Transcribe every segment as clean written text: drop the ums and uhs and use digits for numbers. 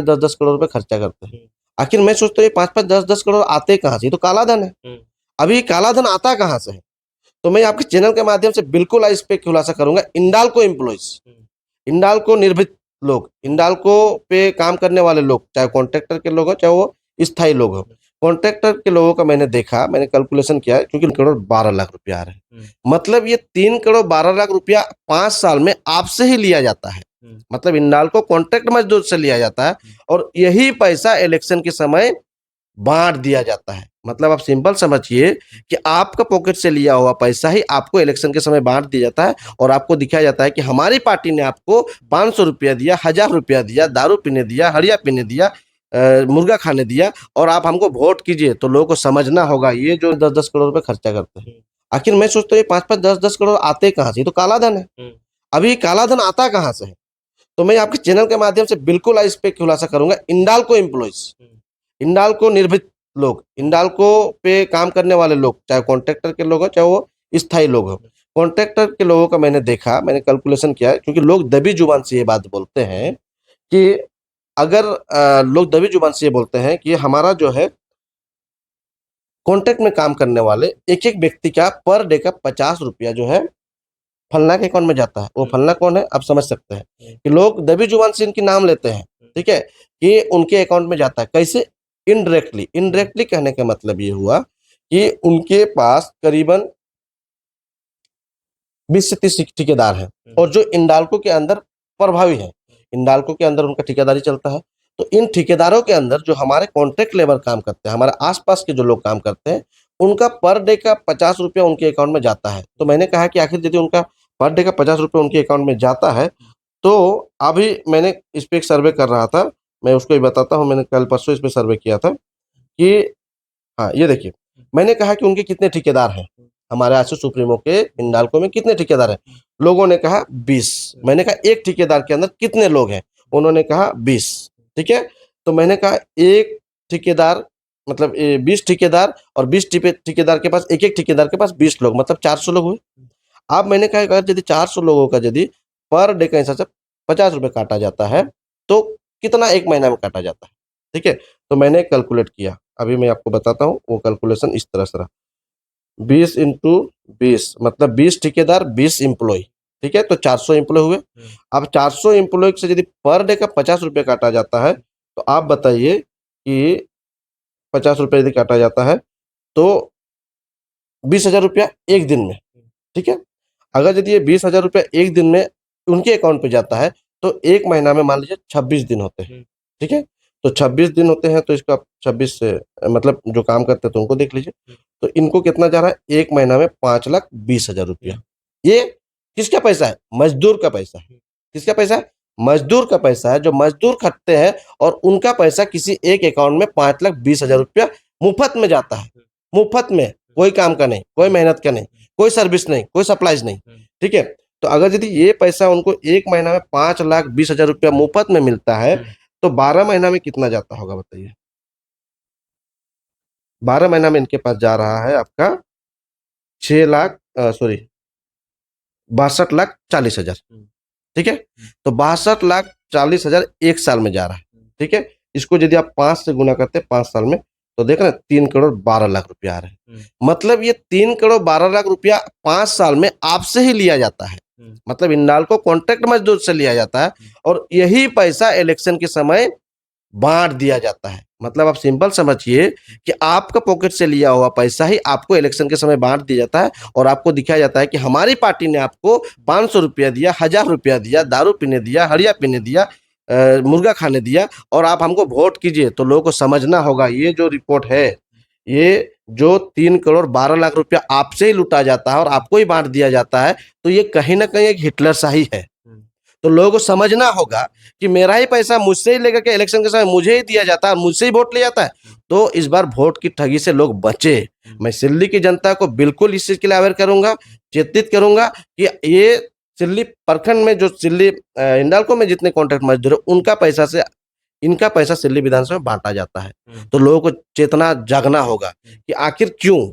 10-10 करोड़ रुपए खर्चा करते हैं। आखिर मैं सोचता हूँ ये 5-5, 10-10 करोड़ आते कहाँ से? ये तो काला धन है। अभी काला धन आता कहाँ से है? तो मैं आपके चैनल के माध्यम से बिल्कुल आज इस पे खुलासा करूंगा। हिंडाल्को एम्प्लॉइज, हिंडाल्को निर्भित लोग, हिंडाल्को पे काम करने वाले लोग, चाहे कॉन्ट्रैक्टर के लोग हो, चाहे वो स्थायी लोग हो। कॉन्ट्रैक्टर के लोगों का मैंने देखा, मैंने कैलकुलेशन किया है, क्योंकि 3 करोड़ 12 लाख रुपया आ रहे हैं। मतलब ये 3 करोड़ 12 लाख रुपया 5 साल में आपसे ही लिया जाता है। मतलब हिंडाल्को कॉन्ट्रैक्ट मजदूर से लिया जाता है और यही पैसा इलेक्शन के समय बांट दिया जाता है। मतलब आप सिंपल समझिए कि आपका पॉकेट से लिया हुआ पैसा ही आपको इलेक्शन के समय बांट दिया जाता है और आपको दिखाया जाता है कि हमारी पार्टी ने आपको 500 रुपया दिया, 1000 रुपया दिया, दारू पीने दिया, हड़िया पीने दिया, मुर्गा खाने दिया और आप हमको वोट कीजिए। तो लोगों को समझना होगा ये जो 10-10 करोड़ रुपए खर्चा करते हैं। आखिर मैं सोचता हूँ ये 5-5, 10-10 करोड़ आते कहाँ से? ये तो काला धन है। अभी काला धन आता कहाँ से है? तो मैं आपके चैनल के माध्यम से बिल्कुल आज इस पे खुलासा करूंगा। हिंडाल्को एम्प्लॉइज, हिंडाल्को निर्भित लोग, हिंडाल्को पे काम करने वाले लोग, चाहे कॉन्ट्रैक्टर के लोग हो, चाहे वो स्थायी लोग हो। कॉन्ट्रैक्टर के लोगों का मैंने देखा, मैंने कैलकुलेशन किया है, क्योंकि लोग दबी जुबान से ये बात बोलते हैं कि अगर लोग दबी जुबान से ये बोलते हैं कि हमारा जो है कॉन्ट्रैक्ट में काम करने वाले एक एक व्यक्ति का पर डे का 50 रुपया जो है फलना के अकाउंट में जाता है। वो फलना कौन है आप समझ सकते हैं कि लोग दबी जुबान से इनकी नाम लेते हैं, ठीक है, कि उनके अकाउंट में जाता है। कैसे? इनडायरेक्टली। इनडायरेक्टली कहने का मतलब ये हुआ कि उनके पास करीबन 20 से 30 ठेकेदार हैं और जो हिंडाल्को के अंदर प्रभावी है, हिंडाल्को के अंदर उनका ठेकेदारी चलता है। तो इन ठेकेदारों के अंदर जो हमारे कॉन्ट्रैक्ट लेबर काम करते हैं, हमारे आसपास के जो लोग काम करते हैं, उनका पर डे का 50 रुपया उनके अकाउंट में जाता है। तो मैंने कहा कि आखिर यदि उनका पर डे का 50 रुपया उनके अकाउंट में जाता है, तो अभी मैंने इस पे एक सर्वे कर रहा था, मैं उसको ही बताता हूँ। मैंने कल परसों इस पे सर्वे किया था कि हाँ, ये देखिए, मैंने कहा कि उनके कितने ठेकेदार हैं, हमारे आशु सुप्रीमो के हिंडाल्को में कितने ठेकेदार हैं? लोगों ने कहा 20। मैंने कहा एक ठेकेदार के अंदर कितने लोग हैं? उन्होंने कहा 20। ठीक है, तो मैंने कहा एक ठेकेदार मतलब 20 ठेकेदार और 20 ठेकेदार के पास, एक एक ठेकेदार के पास 20 लोग, मतलब 400 लोग हुए। अब मैंने कहा अगर यदि 400 लोगों का यदि पर डे का हिसाब से 50 रुपये काटा जाता है तो कितना एक महीना में काटा जाता है? ठीक है, तो मैंने कैलकुलेट किया, अभी मैं आपको बताता हूँ। वो कैलकुलेशन इस तरह से रहा, 20 इंटू 20 मतलब 20 ठेकेदार 20 एम्प्लॉय, ठीक है, तो 400 एम्प्लॉय हुए। अब 400 एम्प्लॉय से यदि पर डे का 50 रुपये काटा जाता है तो आप बताइए कि 50 रुपये यदि काटा जाता है तो 20,000 रुपया एक दिन में, ठीक है। अगर यदि ये 20,000 रुपया एक दिन में उनके अकाउंट पे जाता है तो एक महीना में मान लीजिए 26 दिन होते हैं, ठीक है। तो 26 दिन होते हैं तो इसका 26 से मतलब जो काम करते हैं तो उनको देख लीजिए, तो इनको कितना जा रहा है एक महीना में 5,20,000 रुपया। ये किसका पैसा है? मजदूर का पैसा है। किसका पैसा है? मजदूर का पैसा है, जो मजदूर खटते हैं और उनका पैसा किसी एक अकाउंट में 5,20,000 रुपया मुफ्त में जाता है। मुफ्त में, कोई काम का नहीं, कोई मेहनत का नहीं, कोई सर्विस नहीं, कोई सप्लाईज नहीं, ठीक है। तो अगर यदि ये पैसा उनको एक महीना में 5,20,000 रुपया मुफ्त में मिलता है तो 12 महीना में कितना जाता होगा बताइए? 12 महीना में इनके पास जा रहा है आपका 62,40,000, ठीक है। तो 62,40,000 एक साल में जा रहा है, ठीक है। इसको यदि आप 5 से गुना करते हैं 5 साल में तो देख रहे हैं 3,12,00,000 रुपया आ रहे हैं। मतलब ये 3,12,00,000 रुपया 5 साल में आपसे ही लिया जाता है। मतलब हिंडाल्को कॉन्ट्रैक्ट मजदूर से लिया जाता है और यही पैसा इलेक्शन के समय बांट दिया जाता है। मतलब आप सिंपल समझिए कि आपका पॉकेट से लिया हुआ पैसा ही आपको इलेक्शन के समय बांट दिया जाता है और आपको दिखाया जाता है कि हमारी पार्टी ने आपको 500 रुपया दिया, 1000 रुपया दिया, दारू पीने दिया, हड़िया पीने दिया, मुर्गा खाने दिया और आप हमको वोट कीजिए। तो लोगों को समझना होगा ये जो रिपोर्ट है, ये जो 3,12,00,000 रुपया आपसे ही लूटा जाता है और आपको ही बांट दिया जाता है, तो ये कहीं ना कहीं एक हिटलरशाही है। तो लोगों को समझना होगा कि मेरा ही पैसा मुझसे ही लेकर के इलेक्शन के समय मुझे ही दिया जाता है, मुझसे ही वोट लिया जाता है। तो इस बार वोट की ठगी से लोग बचे। मैं सिल्ली की जनता को बिल्कुल इस चीज के लिए अवेयर करूंगा, चिंतित करूंगा कि ये सिल्ली प्रखंड में जो सिल्ली हिंडाल्को में जितने कॉन्ट्रैक्ट मजदूर है उनका पैसा से इनका पैसा सिल्ली विधानसभा में बांटा जाता है। तो लोगों को चेतना जागना होगा कि आखिर क्यों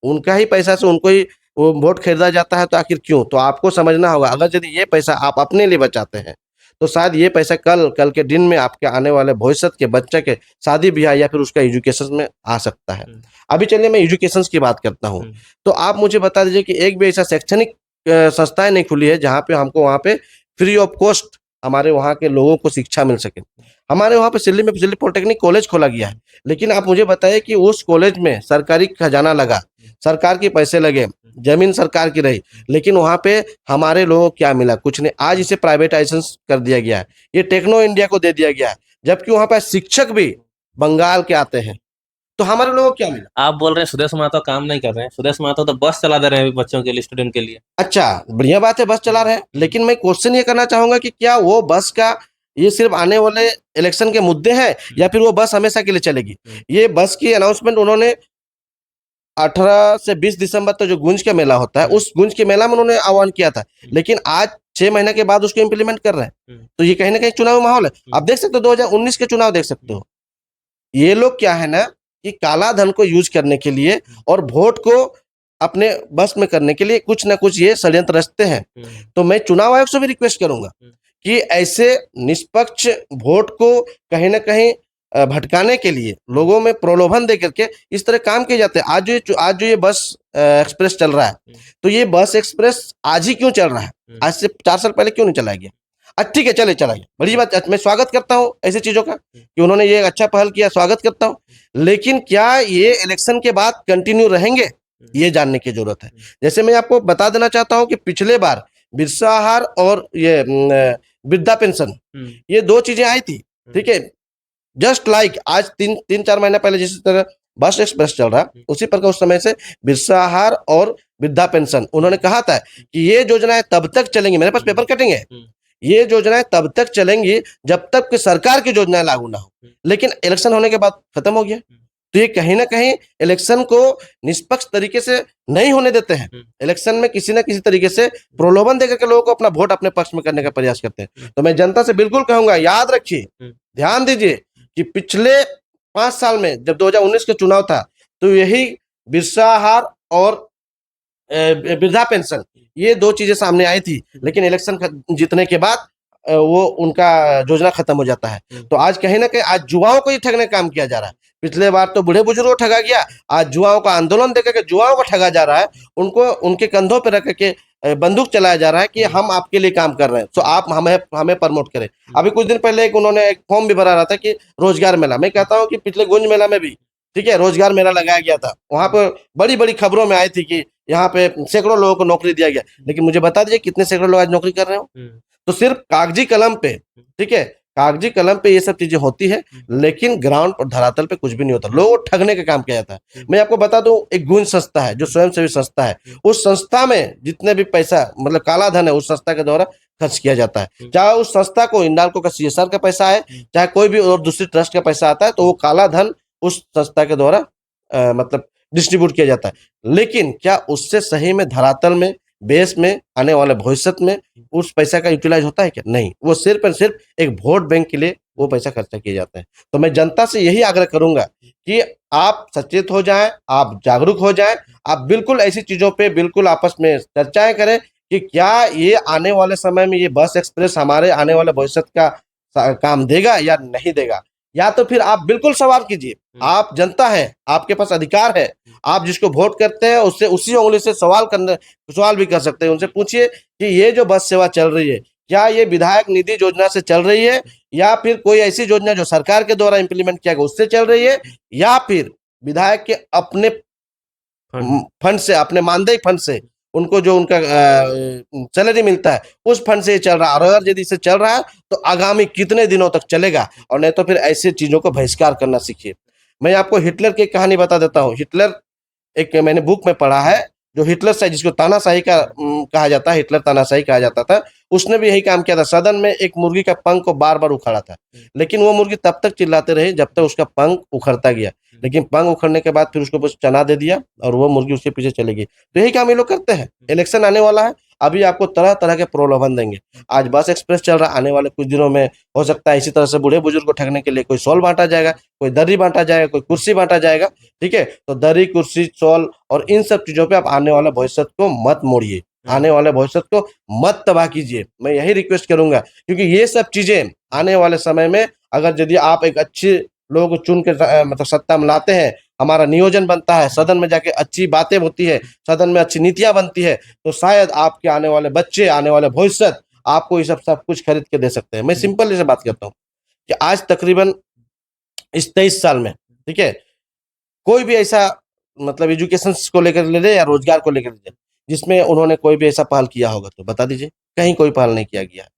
उनका ही पैसा से उनको ही वो वोट खरीदा जाता है, तो आखिर क्यों? तो आपको समझना होगा, अगर यदि ये पैसा आप अपने लिए बचाते हैं तो शायद ये पैसा कल के दिन में आपके आने वाले भविष्य के बच्चे के शादी ब्याह या फिर उसका एजुकेशन में आ सकता है। अभी चलिए मैं एजुकेशन की बात करता हूँ। तो आप मुझे बता दीजिए कि एक भी ऐसा शैक्षणिक संस्थाएं नहीं खुली है जहाँ पे हमको वहाँ पे फ्री ऑफ कॉस्ट हमारे वहाँ के लोगों को शिक्षा मिल सके। हमारे वहाँ पे दिल्ली पॉलिटेक्निक कॉलेज खोला गया है, लेकिन आप मुझे बताइए कि उस कॉलेज में सरकारी खजाना लगा, सरकार के पैसे लगे, जमीन सरकार की रही, लेकिन वहाँ पे हमारे लोगों को क्या मिला? कुछ नहीं। आज इसे प्राइवेटाइजेशन कर दिया गया है, ये टेक्नो इंडिया को दे दिया गया है, जबकि वहाँ पे शिक्षक भी बंगाल के आते हैं। तो हमारे लोगों को क्या मिला? आप बोल रहे हैं सुदेश महतो काम नहीं कर रहे हैं। सुदेश महतो तो बस चला दे रहे हैं अभी बच्चों के लिए, स्टूडेंट के लिए। अच्छा, बढ़िया बात है, बस चला रहे हैं, लेकिन मैं क्वेश्चन ये करना चाहूंगा कि क्या वो बस का ये सिर्फ आने वाले इलेक्शन के मुद्दे हैं या फिर वो बस हमेशा के लिए चलेगी? ये बस की अनाउंसमेंट उन्होंने 18 से 20 दिसंबर तक जो गुंज का मेला होता है, उस गुंज के मेला में उन्होंने आह्वान किया था, लेकिन आज 6 महीने के बाद उसको इम्प्लीमेंट कर रहे हैं। तो ये कहीं ना कहीं चुनावी माहौल है। आप देख सकते हो 2019 के चुनाव देख सकते हो, ये लोग क्या है ना कि काला धन को यूज करने के लिए और वोट को अपने बस में करने के लिए कुछ ना कुछ ये षड्यंत्र रचते हैं। तो मैं चुनाव आयोग से भी रिक्वेस्ट करूंगा कि ऐसे निष्पक्ष वोट को कहीं ना कहीं भटकाने के लिए लोगों में प्रलोभन दे करके इस तरह काम किए जाते हैं। आज जो ये बस एक्सप्रेस चल रहा है, तो ये बस एक्सप्रेस आज ही क्यों चल रहा है? आज से 4 साल पहले क्यों नहीं चलाया गया? ठीक है, चले चलाइए, बड़ी बात। मैं स्वागत करता हूँ ऐसी चीजों का कि उन्होंने ये अच्छा पहल किया, स्वागत करता हूँ, लेकिन क्या ये इलेक्शन के बाद कंटिन्यू रहेंगे, ये जानने की जरूरत है। जैसे मैं आपको बता देना चाहता हूँ कि पिछले बार बिरसा आहार और ये वृद्धा पेंशन, ये 2 चीजें आई थी, ठीक है, जस्ट लाइक आज 3-4 महीना पहले जिस तरह बस एक्सप्रेस चल रहा है, उसी प्रकार उस समय से बिरसा आहार और वृद्धा पेंशन उन्होंने कहा था कि ये योजनाएं तब तक चलेंगी, मेरे पास पेपर कटिंग है, ये योजनाएं तब तक चलेंगी जब तक कि सरकार की योजनाएं लागू ना हो, लेकिन इलेक्शन होने के बाद खत्म हो गया। तो ये कहीं ना कहीं इलेक्शन को निष्पक्ष तरीके से नहीं होने देते हैं। इलेक्शन में किसी ना किसी तरीके से प्रलोभन देकर के लोगों को अपना वोट अपने पक्ष में करने का प्रयास करते हैं। तो मैं जनता से बिल्कुल कहूंगा, याद रखिए, ध्यान दीजिए कि पिछले 5 साल में जब 2019 का चुनाव था, तो यही बिरसा आहार और वृद्धा पेंशन, ये 2 चीजें सामने आई थी, लेकिन इलेक्शन जीतने के बाद वो उनका योजना खत्म हो जाता है। तो आज कहीं ना कहीं आज युवाओं को ही ठगने का काम किया जा रहा है। पिछले बार तो बूढ़े बुजुर्गों को ठगा गया, आज युवाओं का आंदोलन देकर के युवाओं को ठगा जा रहा है, उनको उनके कंधों पर रख के बंदूक चलाया जा रहा है कि हम आपके लिए काम कर रहे हैं, तो आप हमें प्रमोट करें। अभी कुछ दिन पहले उन्होंने एक फॉर्म भी भरा रहा था कि रोजगार मेला, मैं कहता हूँ कि पिछले गुंज मेला में भी, ठीक है, रोजगार मेला लगाया गया था, वहां पर बड़ी बड़ी खबरों में आई थी कि यहाँ पे सैकड़ों लोगों को नौकरी दिया गया, लेकिन मुझे बता दीजिए कितने सैकड़ों लोग आज नौकरी कर रहे हो? तो सिर्फ कागजी कलम पे, ठीक है, कागजी कलम पे ये सब चीजें होती है, लेकिन ग्राउंड पर धरातल पे कुछ भी नहीं होता, लोगों को ठगने का काम किया जाता है। मैं आपको बता दूं, एक गुंज संस्था है जो स्वयंसेवी संस्था है, उस संस्था में जितने भी पैसा मतलब काला धन है उस संस्था के द्वारा खर्च किया जाता है। चाहे उस संस्था को हिंडाल्को का CSR का पैसा है, चाहे कोई भी और दूसरी ट्रस्ट का पैसा आता है, तो वो काला धन उस संस्था के द्वारा मतलब डिस्ट्रीब्यूट किया जाता है। लेकिन क्या उससे सही में धरातल में बेस में आने वाले भविष्य में उस पैसा का यूटिलाइज होता है क्या? नहीं, वो सिर्फ और सिर्फ एक वोट बैंक के लिए वो पैसा खर्चा किए जाते हैं। तो मैं जनता से यही आग्रह करूंगा कि आप सचेत हो जाएं, आप जागरूक हो जाएं, आप बिल्कुल ऐसी चीजों पे बिल्कुल आपस में चर्चाएं करें कि क्या ये आने वाले समय में ये बस एक्सप्रेस हमारे आने वाले भविष्य का काम देगा या नहीं देगा, या तो फिर आप बिल्कुल सवाल कीजिए। आप जनता है, आपके पास अधिकार है, आप जिसको वोट करते हैं उससे उसी उंगली से सवाल भी कर सकते हैं। उनसे पूछिए कि ये जो बस सेवा चल रही है, क्या ये विधायक निधि योजना से चल रही है, या फिर कोई ऐसी योजना जो सरकार के द्वारा इंप्लीमेंट किया गया उससे चल रही है, या फिर विधायक के अपने फंड से, अपने मानदेय फंड से उनको जो उनका सैलरी मिलता है उस फंड से चल रहा है। और अगर यदि इसे चल रहा है तो आगामी कितने दिनों तक चलेगा, और नहीं तो फिर ऐसी चीजों को बहिष्कार करना सीखिए। मैं आपको हिटलर की कहानी बता देता हूँ। हिटलर एक मैंने बुक में पढ़ा है, जो हिटलर शाही जिसको तानाशाही का कहा जाता है, हिटलर तानाशाही कहा जाता था, उसने भी यही काम किया था। सदन में एक मुर्गी का पंख को बार बार उखाड़ा था, लेकिन वो मुर्गी तब तक चिल्लाते रहे जब तक उसका पंख उखड़ता गया, लेकिन पंख उखड़ने के बाद फिर उसको बस चना दे दिया और वो मुर्गी उसके पीछे चली गई। तो यही काम ये लोग करते हैं। इलेक्शन आने वाला है, अभी आपको तरह तरह के प्रलोभन देंगे। आज बस एक्सप्रेस चल रहा है, आने वाले कुछ दिनों में हो सकता है इसी तरह से बूढ़े बुजुर्ग को ठगने के लिए कोई शॉल बांटा जाएगा, कोई दर्री बांटा जाएगा, कोई कुर्सी बांटा जाएगा, ठीक है। तो दर्री, कुर्सी, शॉल और इन सब चीजों पे आप आने वाला भविष्य को मत मोड़िए। आने वाले भविष्य को मत तबाह कीजिए, मैं यही रिक्वेस्ट करूंगा, क्योंकि ये सब चीजें आने वाले समय में अगर यदि आप एक अच्छे लोगों को चुन के मतलब सत्ता में लाते हैं, हमारा नियोजन बनता है, सदन में जाके अच्छी बातें होती है, सदन में अच्छी नीतियां बनती है, तो शायद आपके आने वाले बच्चे, आने वाले भविष्य आपको ये सब कुछ खरीद के दे सकते हैं। मैं सिंपल से बात करता हूँ कि आज तकरीबन इस 23 साल में, ठीक है, कोई भी ऐसा मतलब एजुकेशन को लेकर ले ले या रोजगार को लेकर ले ले, जिसमें उन्होंने कोई भी ऐसा पहल किया होगा तो बता दीजिए। कहीं कोई पहल नहीं किया गया है।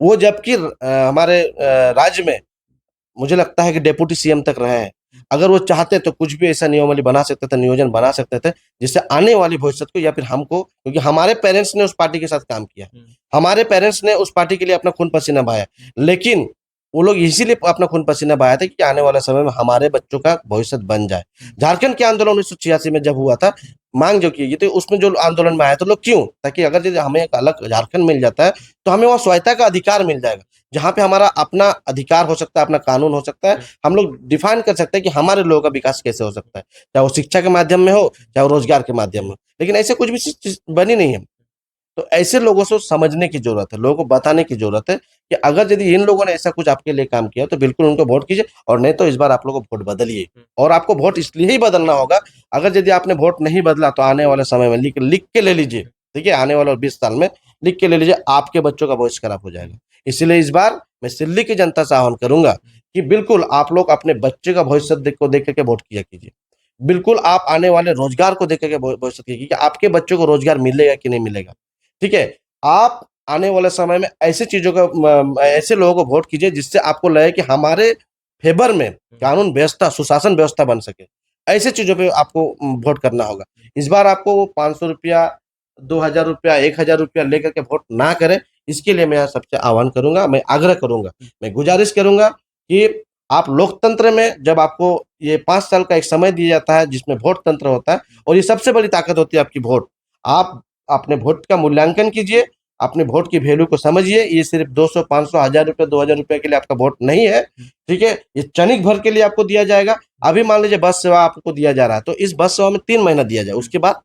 वो जबकि हमारे राज्य में मुझे लगता है कि डेप्यूटी सीएम तक रहे हैं। अगर वो चाहते तो कुछ भी ऐसा नियमावली बना सकते थे, नियोजन बना सकते थे, जिससे आने वाली भविष्य को या फिर हमको, क्योंकि हमारे पेरेंट्स ने उस पार्टी के साथ काम किया, हमारे पेरेंट्स ने उस पार्टी के लिए अपना खून पसीना बहाया, लेकिन वो लोग इसीलिए अपना खून पसीना बहाया था कि आने वाले समय में हमारे बच्चों का भविष्य बन जाए। झारखंड के आंदोलन 1986 में जब हुआ था, मांग जो की गई थी, उसमें जो आंदोलन में आया तो लोग क्यों, ताकि अगर यदि हमें एक अलग झारखंड मिल जाता है तो हमें वहाँ स्वायत्ता का अधिकार मिल जाएगा, जहाँ पे हमारा अपना अधिकार हो सकता है, अपना कानून हो सकता है, हम लोग डिफाइन कर सकते हैं कि हमारे लोगों का विकास कैसे हो सकता है, चाहे वो शिक्षा के माध्यम में हो, चाहे वो रोजगार के माध्यम में हो। लेकिन ऐसे कुछ भी चीज बनी नहीं है। तो ऐसे लोगों से समझने की जरूरत है, लोगों को बताने की जरूरत है कि अगर यदि इन लोगों ने ऐसा कुछ आपके लिए काम किया तो बिल्कुल उनको वोट कीजिए, और नहीं तो इस बार आप लोगों को वोट बदलिए। और आपको वोट इसलिए ही बदलना होगा, अगर यदि आपने वोट नहीं बदला तो आने वाले समय में लिख के ले लीजिए, ठीक है, आने वाले 20 साल में लिख के ले लीजिए, आपके बच्चों का भविष्य खराब हो जाएगा। इसलिए इस बार मैं दिल्ली की जनता से आह्वान करूंगा कि बिल्कुल आप लोग अपने बच्चे का भविष्य को देख करके वोट किया कीजिए। बिल्कुल आप आने वाले रोजगार को देख करके भविष्य कीजिए कि आपके बच्चों को रोजगार मिलेगा कि नहीं मिलेगा। ठीक है, आप आने वाले समय में ऐसे चीजों का ऐसे लोगों को वोट कीजिए जिससे आपको लगे कि हमारे फेवर में कानून व्यवस्था, सुशासन व्यवस्था बन सके। ऐसे चीजों पे आपको वोट करना होगा। इस बार आपको वो 500 रुपया, 2000 रुपया, 1000 रुपया लेकर के वोट ना करें। इसके लिए मैं सबसे आह्वान करूंगा, मैं आग्रह करूंगा, मैं गुजारिश करूंगा कि आप लोकतंत्र में जब आपको ये 5 साल का एक समय दिया जाता है जिसमें वोट तंत्र होता है, और ये सबसे बड़ी ताकत होती है आपकी वोट। आप अपने वोट का मूल्यांकन कीजिए, अपने वोट की वैल्यू को समझिए। ये सिर्फ 200, 500, 1000 रुपये, 2000 रुपये के लिए आपका वोट नहीं है, ठीक है, ये क्षणिक भर के लिए आपको दिया जाएगा। अभी मान लीजिए बस सेवा आपको दिया जा रहा है, तो इस बस सेवा में 3 महीना दिया जाए, उसके बाद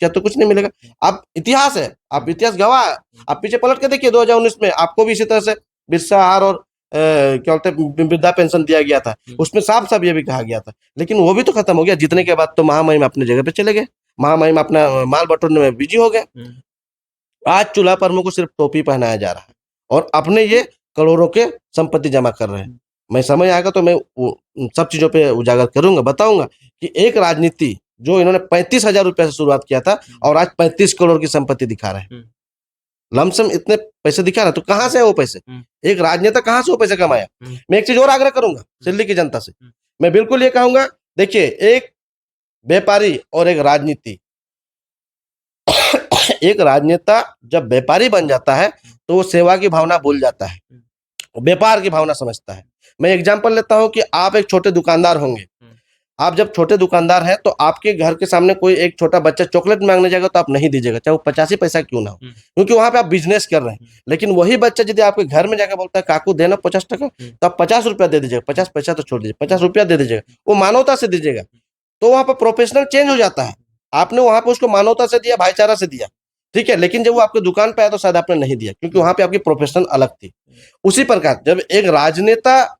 तो कुछ नहीं मिलेगा। अब इतिहास है, आप इतिहास गवाह है। आप पीछे पलट के देखिए, 2019 में आपको भी इसी तरह से बिरसा आहार और क्या बोलते हैं वृद्धा पेंशन दिया गया था, उसमें साफ साफ ये भी कहा गया था, लेकिन वो भी तो खत्म हो गया। जीतने के बाद तो महामहिम अपने जगह पे चले गए, महामहिम अपना माल बटोरने में बिजी हो गए। आज चूल्हा प्रमुख को सिर्फ टोपी पहनाया जा रहा है और अपने ये करोड़ों के संपत्ति जमा कर रहे हैं। मैं समय आएगा तो मैं उन सब चीजों पे उजागर करूंगा, बताऊंगा कि एक राजनीति जो इन्होंने 35,000 रुपए से शुरुआत किया था और आज 35 करोड़ की संपत्ति दिखा रहे हैं, लमसम इतने पैसे दिखा रहे हैं, तो कहां से है वो पैसे? एक राजनेता कहां से वो पैसे कमाया? मैं एक चीज और आग्रह करूंगा दिल्ली की जनता से, मैं बिल्कुल ये कहूंगा, देखिए, एक व्यापारी और एक राजनीति एक राजनेता जब व्यापारी बन जाता है तो वो सेवा की भावना भूल जाता है, व्यापार की भावना समझता है। मैं एग्जांपल लेता हूं कि आप एक छोटे दुकानदार होंगे, आप जब छोटे दुकानदार हैं तो आपके घर के सामने कोई एक छोटा बच्चा चॉकलेट मांगने जाएगा तो आप नहीं दीजिएगा, चाहे वो 50 पैसा क्यों ना हो, क्योंकि वहां पे आप बिजनेस कर रहे हैं। लेकिन वही बच्चा यदि आपके घर में जाकर बोलता है काकू देना 50 टका, तो आप 50 रुपया दे दीजिएगा, 50 पैसा तो छोड़ दीजिए, 50 रुपया दे दीजिएगा, वो मानवता से दीजिएगा। तो वहां पर प्रोफेशनल चेंज हो जाता है। आपने वहां पर उसको मानवता से दिया, भाईचारा से दिया, ठीक है, लेकिन जब वो आपके दुकान पे आया तो शायद आपने नहीं दिया, क्योंकि वहां पे आपकी प्रोफेशन अलग थी। उसी प्रकार जब एक राजनेता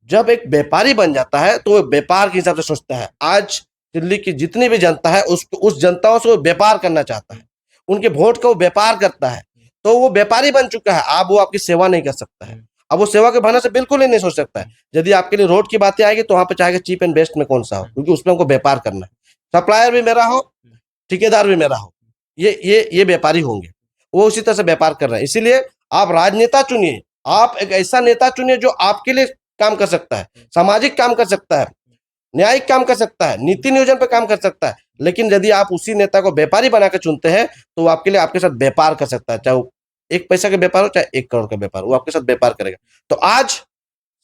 जब एक व्यापारी बन जाता है तो वो व्यापार के हिसाब से सोचता है। आज दिल्ली की जितनी भी जनता है उस जनताओं से वो व्यापार करना चाहता है, उनके वोट का वो व्यापार करता है, तो वो व्यापारी बन चुका है। अब वो आपकी सेवा नहीं कर सकता है, अब वो सेवा के भावना से बिल्कुल ही नहीं सोच सकता है। यदि आपके लिए रोड की बातें आएगी तो वहां पे चाहेगा चीप एंड बेस्ट में कौन सा हो, क्योंकि उसमें हमको व्यापार करना है। सप्लायर भी मेरा हो, ठेकेदार भी मेरा हो, ये व्यापारी होंगे, वो उसी तरह से व्यापार कर रहे हैं। इसीलिए आप राजनेता चुनिए, आप एक ऐसा नेता चुनिए जो आपके लिए काम कर सकता है, सामाजिक काम कर सकता है, न्यायिक काम कर सकता है, नीति नियोजन पर काम कर सकता है। लेकिन यदि आप उसी नेता को व्यापारी बनाकर चुनते हैं तो वो आपके लिए आपके साथ व्यापार कर सकता है, चाहे वो 1 पैसा का व्यापार हो, चाहे 1 करोड़ का व्यापार, वो आपके साथ व्यापार करेगा। तो आज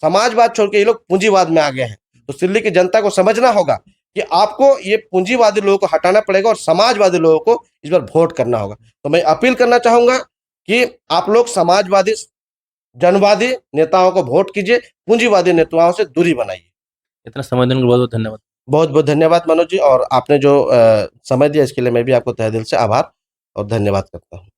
समाजवाद छोड़ के ये लोग पूंजीवाद में आ गए हैं, तो दिल्ली की जनता को समझना होगा कि आपको ये पूंजीवादी लोगों को हटाना पड़ेगा और समाजवादी लोगों को इस बार वोट करना होगा। तो मैं अपील करना चाहूंगा कि आप लोग समाजवादी, जनवादी नेताओं को वोट कीजिए, पूंजीवादी नेताओं से दूरी बनाइए। इतना समय देने के लिए बहुत बहुत धन्यवाद। बहुत बहुत धन्यवाद मनोज जी, और आपने जो समय दिया इसके लिए मैं भी आपको तहे दिल से आभार और धन्यवाद करता हूँ।